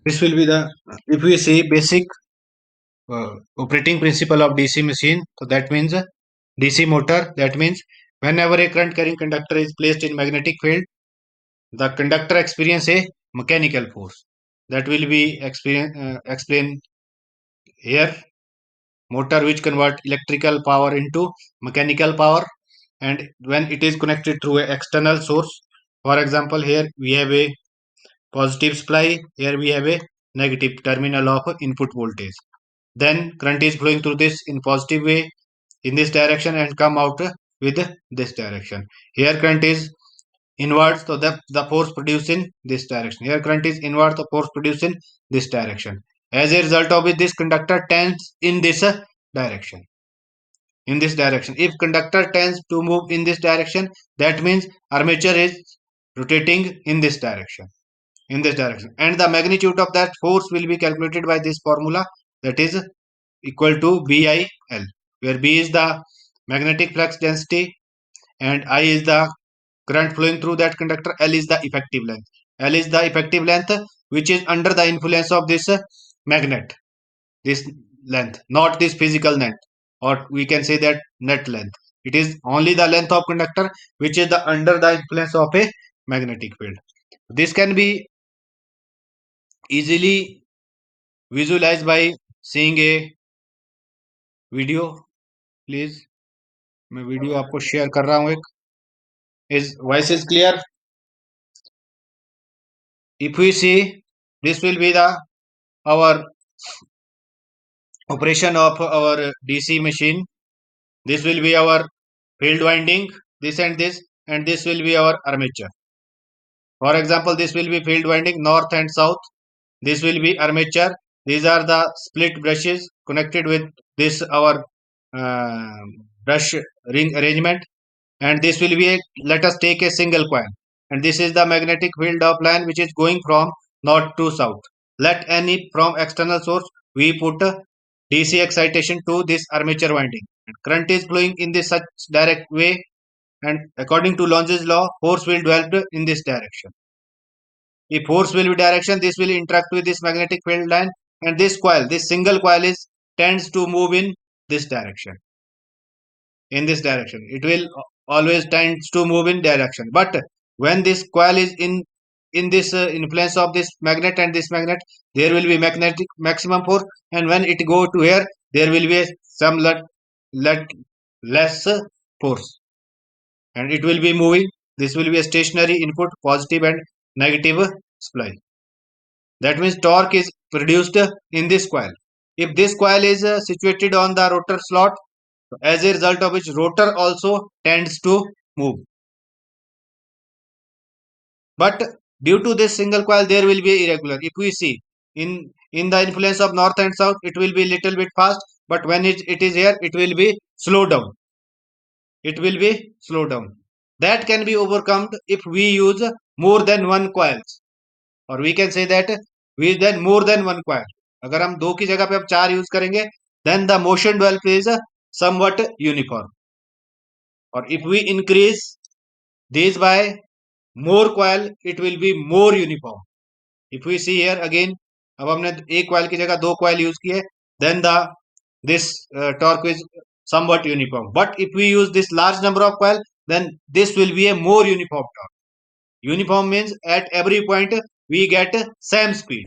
This will be the, if we see basic operating principle of DC machine, so that means DC motor. That means whenever a current carrying conductor is placed in magnetic field, the conductor experience a mechanical force. That will be explained here. Motor which convert electrical power into mechanical power, and when it is connected through an external source. For example, here we have a positive supply, here we have a negative terminal of input voltage. Then current is flowing through this in positive way in this direction and come out with this direction. Here current is inward, so the force produced in this direction. Here current is inward, the force produced in this direction. As a result of it, this conductor tends in this direction. In this direction, if conductor tends to move in this direction, that means armature is rotating in this direction. In this direction, and the magnitude of that force will be calculated by this formula, that is equal to BIL, where B is the magnetic flux density and I is the current flowing through that conductor, L is the effective length. L is the effective length which is under the influence of this magnet, this length, not this physical length, or we can say that net length. It is only the length of conductor which is the under the influence of a magnetic field. This can be easily visualized by seeing a video. Please मैं video आपको share कर रहा हूँ एक. Is voice is clear? If we see, this will be the our operation of our DC machine. This will be our field winding, this and this will be our armature. For example, this will be field winding north and south. This will be armature. These are the split brushes connected with this our uh, brush ring arrangement. And this will be a, let us take a single coil, and this is the magnetic field of line which is going from north to south. Let any from external source we put DC excitation to this armature winding, and current is flowing in this such direct way, and according to Lenz's law, force will develop in this direction. If force will be direction, this will interact with this magnetic field line, and this coil, this single coil is tends to move in this direction. In this direction, it will always tends to move in direction. But when this coil is in this influence of this magnet and this magnet, there will be magnetic maximum force, and when it go to here, there will be some let less force, and it will be moving. This will be a stationary input, positive and negative supply. That means torque is produced in this coil. If this coil is situated on the rotor slot, as a result of which rotor also tends to move. But due to this single coil, there will be irregular. If we see in the influence of north and south, it will be little bit fast. But when it is here, it will be slow down. It will be slow down. That can be overcome if we use more than one coils, or we can say that we then more than one coil. अगर हम दो की जगह पे अब चार use करेंगे, then the motion developed is somewhat uniform. Or if we increase these by more coil, it will be more uniform. If we see here again, अब हमने एक coil की जगह दो coil use की है, then the this torque is somewhat uniform. But if we use this large number of coil, then this will be a more uniform torque. Uniform means at every point we get same speed.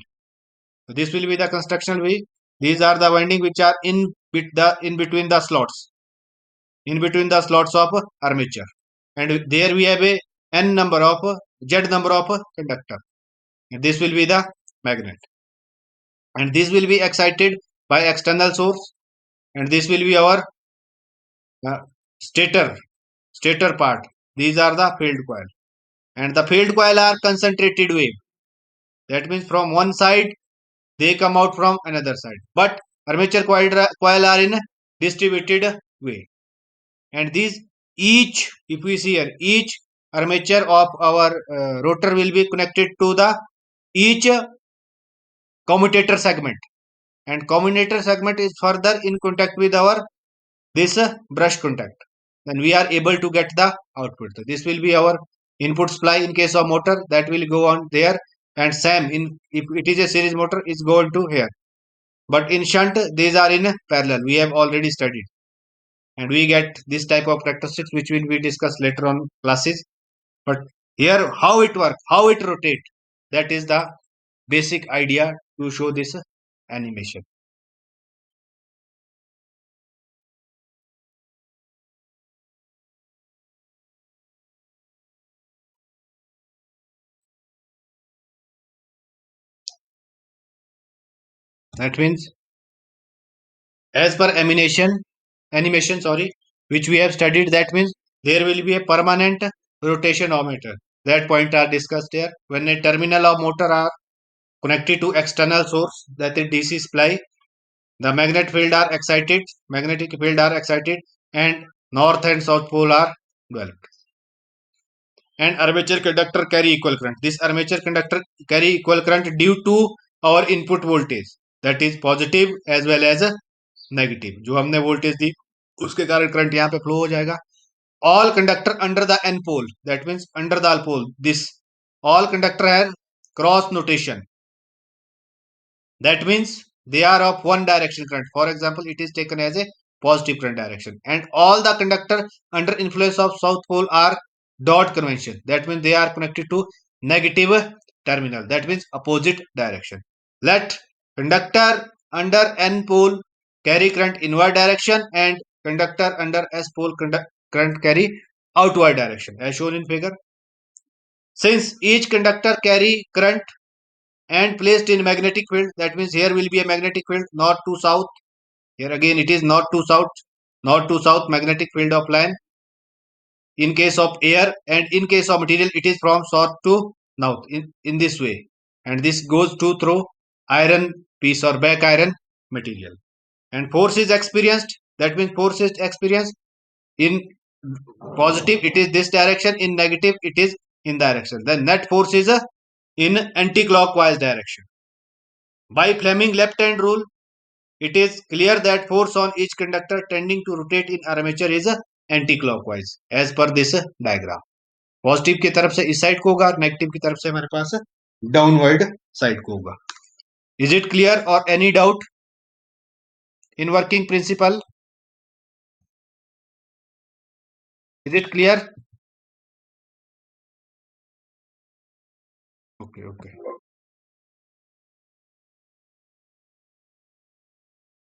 So this will be the constructional way. These are the winding which are in between the slots, in between the slots of armature, and there we have a n number of z number of conductor, and this will be the magnet, and this will be excited by external source, and this will be our uh, stator stator part. These are the field coil, and the field coil are concentrated wave. That means from one side they come out from another side, but armature coil are in distributed way. And these each, if we see here, each armature of our rotor will be connected to the each commutator segment, and commutator segment is further in contact with our this brush contact, then we are able to get the output. So this will be our input supply in case of motor, that will go on there, and same in if it is a series motor it's going to here, but in shunt these are in parallel. We have already studied, and we get this type of characteristics which will be discussed later on classes. But here how it works, how it rotate, that is the basic idea to show this animation. That means as per animation, sorry, which we have studied, that means there will be a permanent rotation of motor. That point are discussed here. When a terminal of motor are connected to external source, that is DC supply, the magnetic field are excited, and north and south pole are developed. And armature conductor carry equal current. This armature conductor carry equal current due to our input voltage, that is positive as well as negative, जो हमने voltage दी उसके कारण current यहाँ पे flow हो जाएगा. All conductor under the n pole, that means under the pole, this all conductor have cross notation, that means they are of one direction current. For example, it is taken as a positive current direction, and all the conductor under influence of south pole are dot convention, that means they are connected to negative terminal, that means opposite direction. Let conductor under n pole carry current inward direction, and conductor under s pole current carry outward direction, as shown in figure. Since each conductor carry current and placed in magnetic field, that means here will be a magnetic field north to south. Here again it is north to south magnetic field of line in case of air, and in case of material it is from south to north in this way, and this goes to through iron piece or back iron material. And force is experienced, that means force is experienced in positive it is this direction, in negative it is in direction. The net force is in anti-clockwise direction. By Fleming left hand rule, it is clear that force on each conductor tending to rotate in armature is anti-clockwise as per this diagram. Positive की तरफ से इस side को होगा, negative की तरफ से हमारे पास डाउनवर्ड साइड को होगा. इज इट क्लियर और any doubt in working principle? Is it clear? Okay, okay.